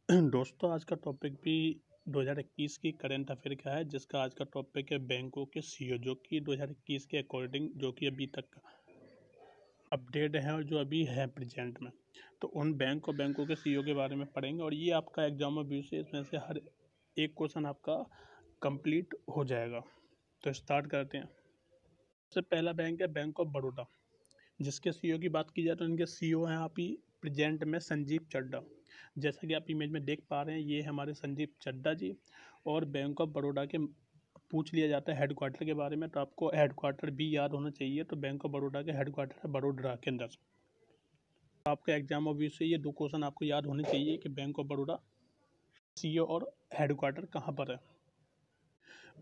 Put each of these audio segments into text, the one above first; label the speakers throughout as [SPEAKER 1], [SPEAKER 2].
[SPEAKER 1] दोस्तों आज का टॉपिक भी 2021 की करंट अफेयर का है, जिसका आज का टॉपिक है बैंकों के सीईओ, जो कि 2021 के अकॉर्डिंग जो कि अभी तक अपडेट है और जो अभी है प्रेजेंट में, तो उन बैंकों के सीईओ के बारे में पढ़ेंगे। और ये आपका एग्जाम में व्यू से इसमें से हर एक क्वेश्चन आपका कंप्लीट हो जाएगा। तो स्टार्ट करते हैं। सबसे पहला बैंक है बैंक ऑफ बड़ौदा, जिसके सीईओ की बात की जाए तो इनके सीईओ हैं अभी प्रेजेंट में संजीव चड्ढा। जैसा कि आप इमेज में देख पा रहे हैं, ये हमारे संजीव चड्ढा जी। और बैंक ऑफ बड़ौदा के पूछ लिया जाता है हेडक्वार्टर के बारे में, तो आपको हेडक्वार्टर भी याद होना चाहिए। तो बैंक ऑफ बड़ौदा के हेडक्वार्टर है बड़ोदरा के अंदर। तो आपका एग्जाम ऑब्वियसली ये दो क्वेश्चन आपको याद होने चाहिए कि बैंक ऑफ बड़ौदा सीईओ और हेडक्वार्टर कहाँ पर है।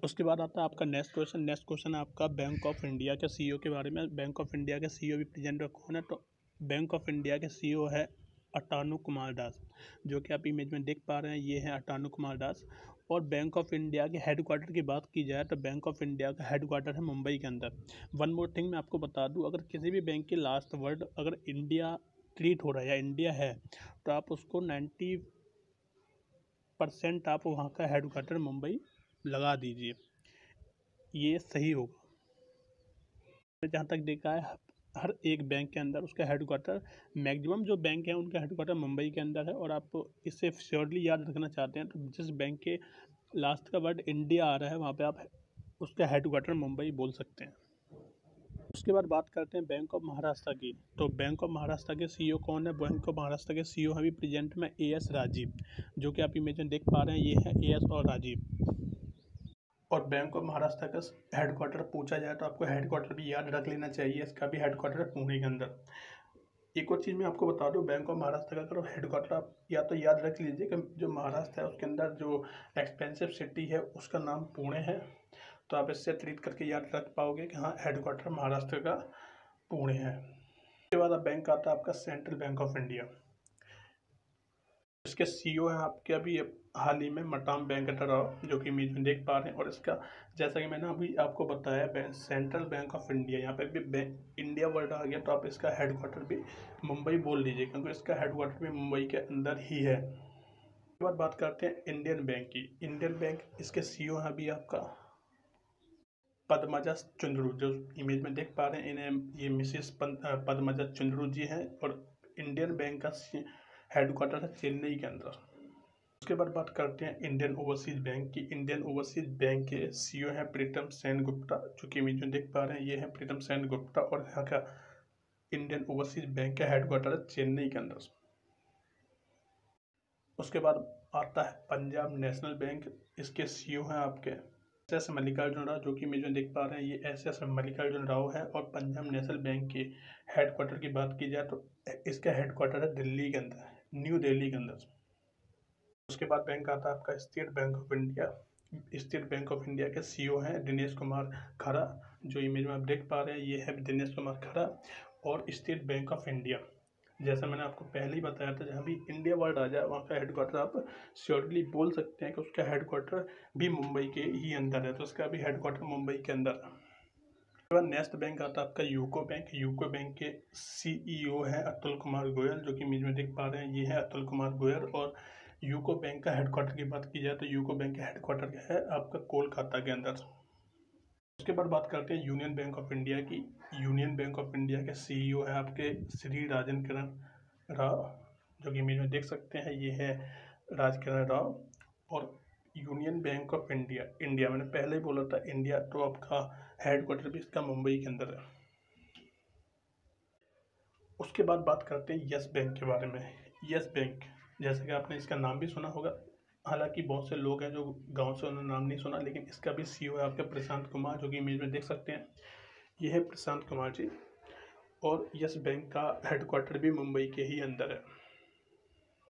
[SPEAKER 1] उसके बाद आता है आपका नेक्स्ट क्वेश्चन है आपका बैंक ऑफ इंडिया के सीईओ के बारे में। बैंक ऑफ इंडिया के सीईओ भी प्रेजेंट में कौन है, तो बैंक ऑफ इंडिया के सीईओ है अटानु कुमार दास, जो कि आप इमेज में देख पा रहे हैं, ये है अटानु कुमार दास। और बैंक ऑफ इंडिया के हेडक्वार्टर की बात की जाए तो बैंक ऑफ इंडिया का हेडक्वार्टर है मुंबई के अंदर। वन मोर थिंग मैं आपको बता दूं, अगर किसी भी बैंक के लास्ट वर्ड अगर इंडिया ट्रीट हो रहा है या इंडिया है, तो आप उसको 90% आप वहाँ का हेडक्वार्टर मुंबई लगा दीजिए, ये सही होगा। जहाँ तक देखा है, हर एक बैंक के अंदर उसका हेडक्वार्टर, मैक्सिमम जो बैंक है उनका हेडक्वार्टर मुंबई के अंदर है। और आप इससे श्योरली याद रखना चाहते हैं तो जिस बैंक के लास्ट का वर्ड इंडिया आ रहा है वहाँ पे आप उसका हेडक्वार्टर मुंबई बोल सकते हैं। उसके बाद बात करते हैं बैंक ऑफ महाराष्ट्र की। तो बैंक ऑफ महाराष्ट्र के सीईओ कौन है? बैंक ऑफ महाराष्ट्र के सीईओ अभी प्रेजेंट में एएस राजीव, जो कि आप इमेज में देख पा रहे हैं, ये है एएस और राजीव। और बैंक ऑफ महाराष्ट्र का हेडक्वार्टर पूछा जाए तो आपको हेडक्वार्टर भी याद रख लेना चाहिए, इसका भी हेडक्वार्टर है पुणे के अंदर। एक और चीज़ मैं आपको बता दूं, बैंक ऑफ महाराष्ट्र का अगर हेडक्वार्टर आप या तो याद रख लीजिए कि जो महाराष्ट्र है उसके अंदर जो एक्सपेंसिव सिटी है उसका नाम पुणे है, तो आप इससे ट्रीट करके याद रख पाओगे कि हाँ हेडक्वार्टर महाराष्ट्र का पुणे है। उसके बाद अब बैंक आता है आपका सेंट्रल बैंक ऑफ इंडिया। इसके सीईओ हैं आपके अभी हाल ही में मटाम वेंकट राव, जो कि इमेज में देख पा रहे हैं। और इसका जैसा कि मैंने अभी आपको बताया, सेंट्रल बैंक ऑफ इंडिया, यहाँ पे भी इंडिया वर्ड आ गया तो आप इसका हेडक्वार्टर भी मुंबई बोल दीजिए, क्योंकि इसका हेडक्वार्टर भी मुंबई के अंदर ही है। उसके बाद बात करते हैं इंडियन बैंक की। इंडियन बैंक, इसके सीईओ हैं अभी आपका पद्मजा चुंद्रू, जो इमेज में देख पा रहे हैं, इन्हें ये मिसेस पद्मजा चुंद्रू जी हैं। और इंडियन बैंक का हेडक्वार्टर है चेन्नई के अंदर। उसके बाद बात करते हैं इंडियन ओवरसीज बैंक की। इंडियन ओवरसीज बैंक के सीईओ हैं प्रीतम सेन गुप्ता, जो कि इमेज में देख पा रहे हैं, ये है प्रीतम सेन गुप्ता। और यहाँ का इंडियन ओवरसीज बैंक का हेडक्वार्टर है चेन्नई के अंदर। उसके बाद आता है पंजाब नेशनल बैंक। इसके सीईओ हैं आपके एस मल्लिकार्जुन राव, जो कि इमेज में देख पा रहे हैं, ये एस मल्लिकार्जुन राव है। और पंजाब नेशनल बैंक के हेडक्वार्टर की बात की जाए तो इसका हेडक्वार्टर है दिल्ली के अंदर, न्यू दिल्ली के अंदर। उसके बाद बैंक आता है आपका state bank of India. State bank of India के सीईओ हैं दिनेश कुमार खरा, जो इमेज में आप देख पा रहे हैं, ये है दिनेश कुमार खरा। और स्टेट बैंक ऑफ इंडिया, जैसा मैंने आपको पहले ही बताया था, जहाँ भी इंडिया वर्ड आ जाए वहाँ का हेडक्वार्टर आप श्योरली बोल सकते हैं कि उसका हेडक्वार्टर भी मुंबई के ही अंदर है, तो उसका भी हेडक्वार्टर मुंबई के अंदर है। उसके बाद नेक्स्ट बैंक आता है आपका यूको बैंक। यूको बैंक के सीईओ हैं अतुल कुमार गोयल, जो कि इमेज में देख पा रहे हैं, ये है अतुल कुमार गोयल। और यूको बैंक का हेडक्वार्टर की बात की जाए तो यूको बैंक का हेडक्वार्टर है आपका कोलकाता के अंदर। उसके बाद बात करते हैं यूनियन बैंक ऑफ इंडिया की। यूनियन बैंक ऑफ इंडिया के सीईओ है आपके श्री राजन किरण राव, जो कि इमेज में देख सकते हैं, ये है राज किरण राव। और union bank of India, India मैंने पहले ही बोला था इंडिया, तो आपका हेडक्वार्टर भी इसका मुंबई के अंदर है। उसके बाद बात करते हैं यस बैंक के बारे में। यस बैंक, जैसे कि आपने इसका नाम भी सुना होगा, हालांकि बहुत से लोग हैं जो गांव से उन्होंने नाम नहीं सुना, लेकिन इसका भी सीईओ है आपका प्रशांत कुमार, जो कि इमेज में देख सकते हैं, ये है प्रशांत कुमार जी। और यस बैंक का हेडक्वार्टर भी मुंबई के ही अंदर है।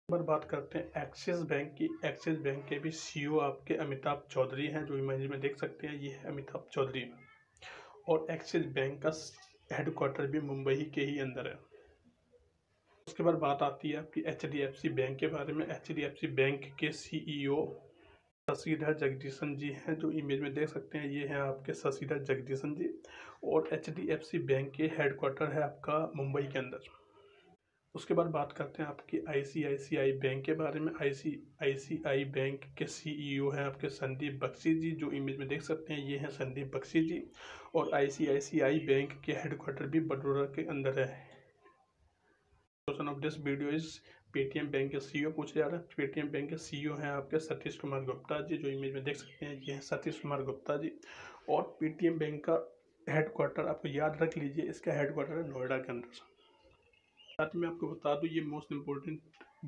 [SPEAKER 1] पर बात करते हैं एक्सिस बैंक की। एक्सिस बैंक के भी सीईओ आपके अमिताभ चौधरी हैं, जो इमेज में देख सकते हैं, ये है अमिताभ चौधरी। और एक्सिस बैंक का हेडक्वार्टर भी मुंबई के ही अंदर है। उसके बाद बात आती है आपकी एचडीएफसी बैंक के बारे में। एचडीएफसी बैंक के सीईओ शशिधर जगदीशन जी हैं, जो इमेज में देख सकते हैं, ये हैं आपके शशिधर जगदीशन जी। और एचडीएफसी बैंक के हेडक्वार्टर है आपका मुंबई के अंदर। उसके बाद बात करते हैं आपकी आईसीआईसीआई बैंक के बारे में। आईसीआईसीआई बैंक के सीईओ हैं आपके संदीप बख्शी जी, जो इमेज में देख सकते हैं ये हैं संदीप बख्शी जी। और आईसीआईसीआई बैंक के हेडक्वार्टर भी बड़ौदा के अंदर है। Question of this video is Paytm bank के सीईओ पूछा जा रहा है। पेटीएम बैंक के सीईओ हैं आपके सतीश कुमार गुप्ता जी, जो इमेज में देख सकते हैं ये हैं सतीश कुमार गुप्ता जी। और पेटीएम बैंक का हेडक्वार्टर आपको याद रख लीजिए, इसका हेडक्वार्टर है नोएडा के अंदर। साथ में आपको बता दूं ये मोस्ट इम्पोर्टेंट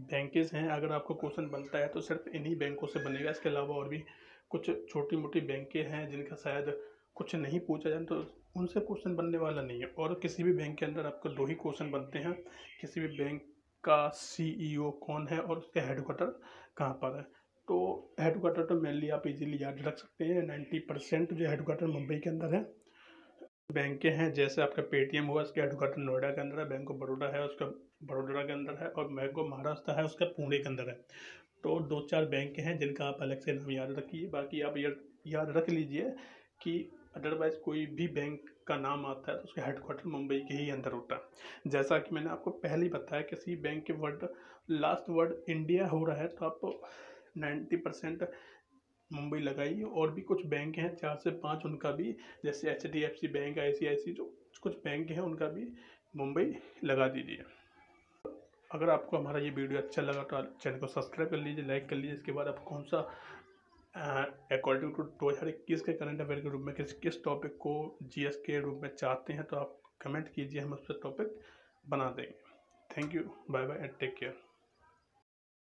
[SPEAKER 1] बैंकेज हैं। अगर आपको क्वेश्चन बनता है तो सिर्फ इन्हीं बैंकों से बनेगा। इसके अलावा और भी कुछ छोटी मोटी बैंकें हैं जिनका शायद कुछ नहीं पूछा जाए, तो उनसे क्वेश्चन बनने वाला नहीं है। और किसी भी बैंक के अंदर आपको 2 ही क्वेश्चन बनते हैं, किसी भी बैंक का सीईओ कौन है और उसका हेडक्वार्टर कहाँ पर है। तो हेडक्वार्टर तो मेनली आप इजीली याद रख सकते हैं। 90% जो हेडक्वार्टर मुंबई के अंदर है। बैंकें हैं जैसे आपका पेटीएम हुआ, उसका हेडक्वार्टर नोएडा के अंदर है। बैंक ऑफ बड़ौदा है, उसका बड़ोदरा के अंदर है। और बैंक ऑफ महाराष्ट्र है, उसका पुणे के अंदर है। तो 2-4 बैंक हैं जिनका आप अलग से नाम याद रखिए। बाकी आप याद रख लीजिए कि अदरवाइज कोई भी बैंक का नाम आता है तो उसका हेडक्वार्टर मुंबई के ही अंदर होता है। जैसा कि मैंने आपको पहले ही बताया, किसी बैंक के लास्ट वर्ड इंडिया हो रहा है तो आप 90% मुंबई लगाइए। और भी कुछ बैंक हैं 4 से 5, उनका भी, जैसे HDFC बैंक, ICICI, जो कुछ बैंक हैं उनका भी मुंबई लगा दीजिए। अगर आपको हमारा ये वीडियो अच्छा लगा तो चैनल को सब्सक्राइब कर लीजिए, लाइक कर लीजिए। इसके बाद आप कौन सा अकॉर्डिंग टू 2021 के करंट अफेयर के रूप में किस टॉपिक को GS के रूप में चाहते हैं तो आप कमेंट कीजिए, हम उस पर टॉपिक बना देंगे। Thank you, bye bye and take care.